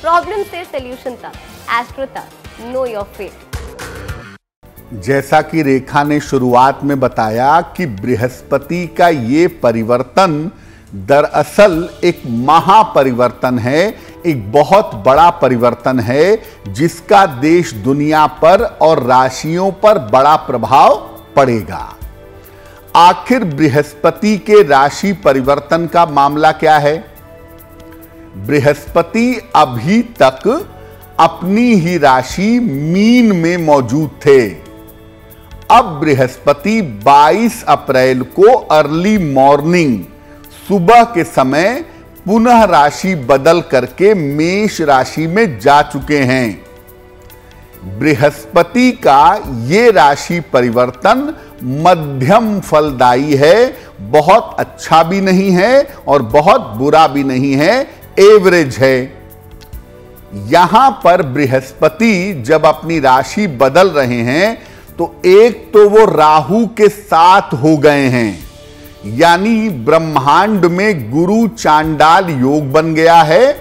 Problem से solution तक, astro तक, नो योर फेट। जैसा कि रेखा ने शुरुआत में बताया कि बृहस्पति का ये परिवर्तन दरअसल एक महापरिवर्तन है, एक बहुत बड़ा परिवर्तन है जिसका देश दुनिया पर और राशियों पर बड़ा प्रभाव पड़ेगा। आखिर बृहस्पति के राशि परिवर्तन का मामला क्या है? बृहस्पति अभी तक अपनी ही राशि मीन में मौजूद थे। अब बृहस्पति 22 अप्रैल को अर्ली मॉर्निंग, सुबह के समय पुनः राशि बदल करके मेष राशि में जा चुके हैं। बृहस्पति का ये राशि परिवर्तन मध्यम फलदायी है, बहुत अच्छा भी नहीं है और बहुत बुरा भी नहीं है, एवरेज है। यहां पर बृहस्पति जब अपनी राशि बदल रहे हैं तो एक तो वो राहु के साथ हो गए हैं, यानी ब्रह्मांड में गुरु चांडाल योग बन गया है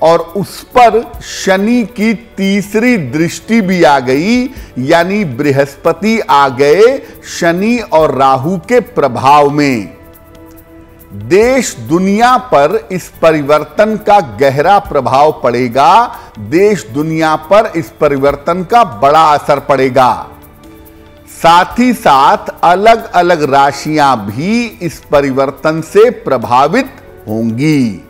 और उस पर शनि की तीसरी दृष्टि भी आ गई, यानी बृहस्पति आ गए शनि और राहु के प्रभाव में। देश दुनिया पर इस परिवर्तन का गहरा प्रभाव पड़ेगा, देश दुनिया पर इस परिवर्तन का बड़ा असर पड़ेगा। साथ ही साथ अलग अलग राशियां भी इस परिवर्तन से प्रभावित होंगी।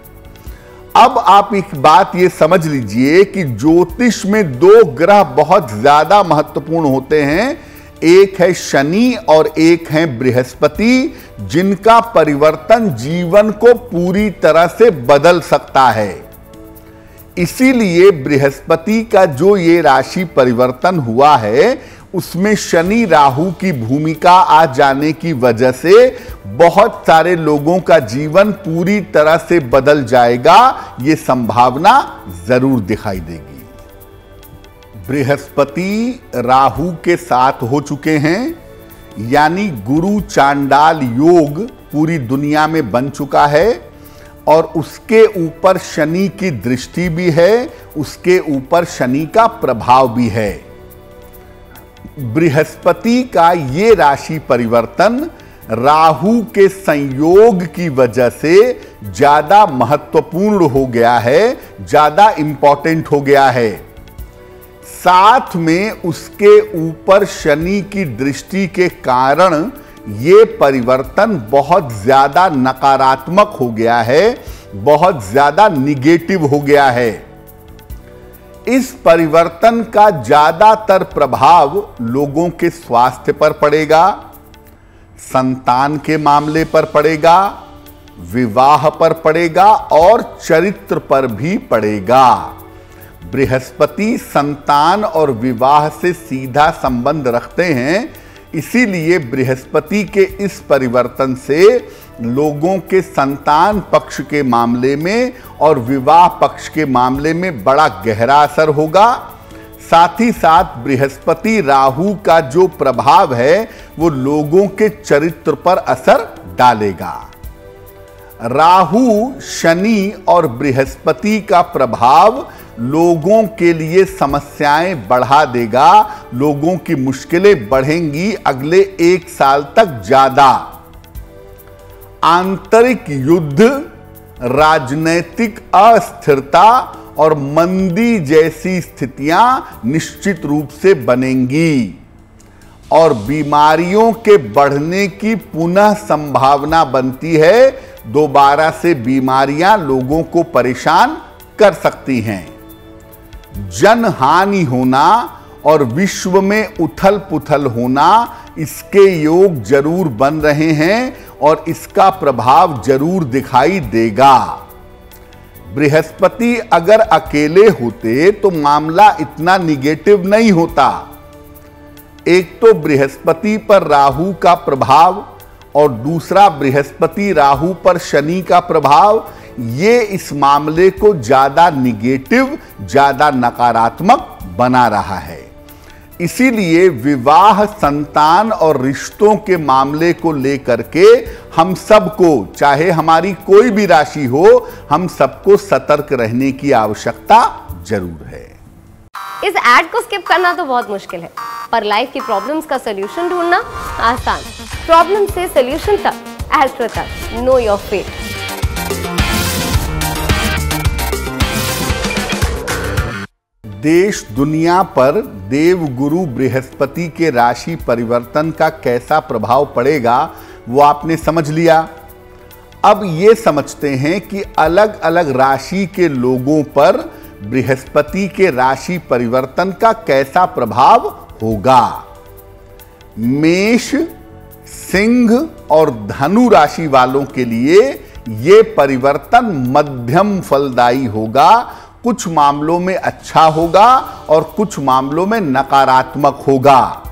अब आप एक बात ये समझ लीजिए कि ज्योतिष में दो ग्रह बहुत ज्यादा महत्वपूर्ण होते हैं, एक है शनि और एक है बृहस्पति, जिनका परिवर्तन जीवन को पूरी तरह से बदल सकता है। इसीलिए बृहस्पति का जो ये राशि परिवर्तन हुआ है उसमें शनि राहु की भूमिका आ जाने की वजह से बहुत सारे लोगों का जीवन पूरी तरह से बदल जाएगा, ये संभावना जरूर दिखाई देगी। बृहस्पति राहु के साथ हो चुके हैं, यानी गुरु चांडाल योग पूरी दुनिया में बन चुका है और उसके ऊपर शनि की दृष्टि भी है, उसके ऊपर शनि का प्रभाव भी है। बृहस्पति का ये राशि परिवर्तन राहु के संयोग की वजह से ज्यादा महत्वपूर्ण हो गया है, ज्यादा इंपॉर्टेंट हो गया है। साथ में उसके ऊपर शनि की दृष्टि के कारण ये परिवर्तन बहुत ज्यादा नकारात्मक हो गया है, बहुत ज्यादा निगेटिव हो गया है। इस परिवर्तन का ज्यादातर प्रभाव लोगों के स्वास्थ्य पर पड़ेगा, संतान के मामले पर पड़ेगा, विवाह पर पड़ेगा और चरित्र पर भी पड़ेगा। बृहस्पति संतान और विवाह से सीधा संबंध रखते हैं, इसीलिए बृहस्पति के इस परिवर्तन से लोगों के संतान पक्ष के मामले में और विवाह पक्ष के मामले में बड़ा गहरा असर होगा। साथ ही साथ बृहस्पति राहु का जो प्रभाव है वो लोगों के चरित्र पर असर डालेगा। राहु, शनि और बृहस्पति का प्रभाव लोगों के लिए समस्याएं बढ़ा देगा, लोगों की मुश्किलें बढ़ेंगी अगले 1 साल तक ज्यादा। आंतरिक युद्ध, राजनैतिक अस्थिरता और मंदी जैसी स्थितियां निश्चित रूप से बनेंगी और बीमारियों के बढ़ने की पुनः संभावना बनती है। दोबारा से बीमारियां लोगों को परेशान कर सकती हैं। जनहानि होना और विश्व में उथल पुथल होना, इसके योग जरूर बन रहे हैं और इसका प्रभाव जरूर दिखाई देगा। बृहस्पति अगर अकेले होते तो मामला इतना निगेटिव नहीं होता। एक तो बृहस्पति पर राहु का प्रभाव और दूसरा बृहस्पति राहु पर शनि का प्रभाव, ये इस मामले को ज्यादा निगेटिव, ज्यादा नकारात्मक बना रहा है। इसीलिए विवाह, संतान और रिश्तों के मामले को लेकर के हम सबको, चाहे हमारी कोई भी राशि हो, हम सबको सतर्क रहने की आवश्यकता जरूर है। इस एड को स्किप करना तो बहुत मुश्किल है, पर लाइफ की प्रॉब्लम्स का सॉल्यूशन ढूंढना आसान। प्रॉब्लम से सॉल्यूशन तक, एस्ट्रो तक, नो योर फेट। देश दुनिया पर देवगुरु बृहस्पति के राशि परिवर्तन का कैसा प्रभाव पड़ेगा वो आपने समझ लिया। अब ये समझते हैं कि अलग अलग राशि के लोगों पर बृहस्पति के राशि परिवर्तन का कैसा प्रभाव होगा। मेष, सिंह और धनु राशि वालों के लिए ये परिवर्तन मध्यम फलदायी होगा। कुछ मामलों में अच्छा होगा और कुछ मामलों में नकारात्मक होगा।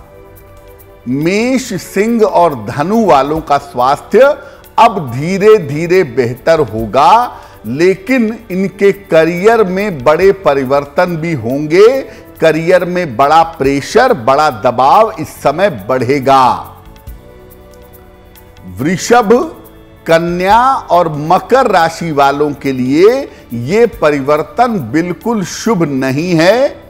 मेष, सिंह और धनु वालों का स्वास्थ्य अब धीरे धीरे बेहतर होगा, लेकिन इनके करियर में बड़े परिवर्तन भी होंगे। करियर में बड़ा प्रेशर, बड़ा दबाव इस समय बढ़ेगा। वृषभ, कन्या और मकर राशि वालों के लिए यह परिवर्तन बिल्कुल शुभ नहीं है।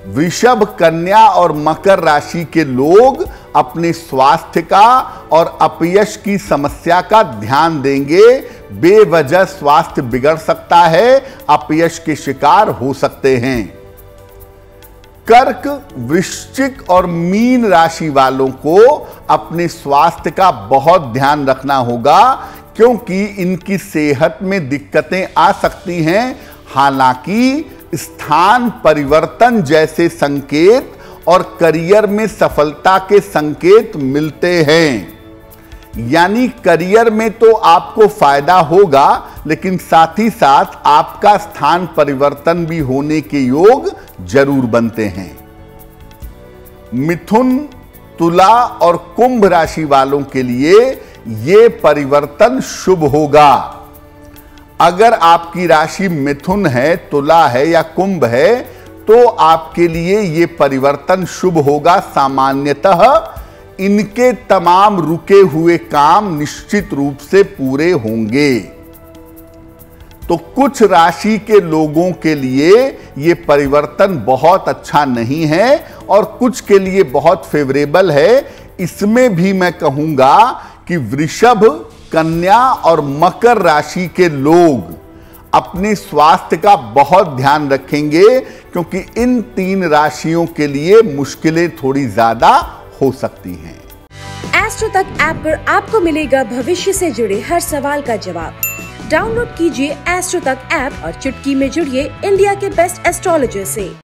वृषभ, कन्या और मकर राशि के लोग अपने स्वास्थ्य का और अपयश की समस्या का ध्यान देंगे। बेवजह स्वास्थ्य बिगड़ सकता है, अपयश के शिकार हो सकते हैं। कर्क, वृश्चिक और मीन राशि वालों को अपने स्वास्थ्य का बहुत ध्यान रखना होगा, क्योंकि इनकी सेहत में दिक्कतें आ सकती हैं। हालांकि स्थान परिवर्तन जैसे संकेत और करियर में सफलता के संकेत मिलते हैं। यानी करियर में तो आपको फायदा होगा, लेकिन साथ ही साथ आपका स्थान परिवर्तन भी होने के योग जरूर बनते हैं। मिथुन, तुला और कुंभ राशि वालों के लिए यह परिवर्तन शुभ होगा। अगर आपकी राशि मिथुन है, तुला है या कुंभ है, तो आपके लिए यह परिवर्तन शुभ होगा। सामान्यतः इनके तमाम रुके हुए काम निश्चित रूप से पूरे होंगे। तो कुछ राशि के लोगों के लिए यह परिवर्तन बहुत अच्छा नहीं है और कुछ के लिए बहुत फेवरेबल है। इसमें भी मैं कहूंगा कि वृषभ, कन्या और मकर राशि के लोग अपने स्वास्थ्य का बहुत ध्यान रखेंगे, क्योंकि इन तीन राशियों के लिए मुश्किलें थोड़ी ज्यादा हो सकती हैं। एस्ट्रो तक ऐप पर आपको मिलेगा भविष्य से जुड़े हर सवाल का जवाब। डाउनलोड कीजिए एस्ट्रो तक ऐप और चुटकी में जुड़िए इंडिया के बेस्ट एस्ट्रोलॉजर से।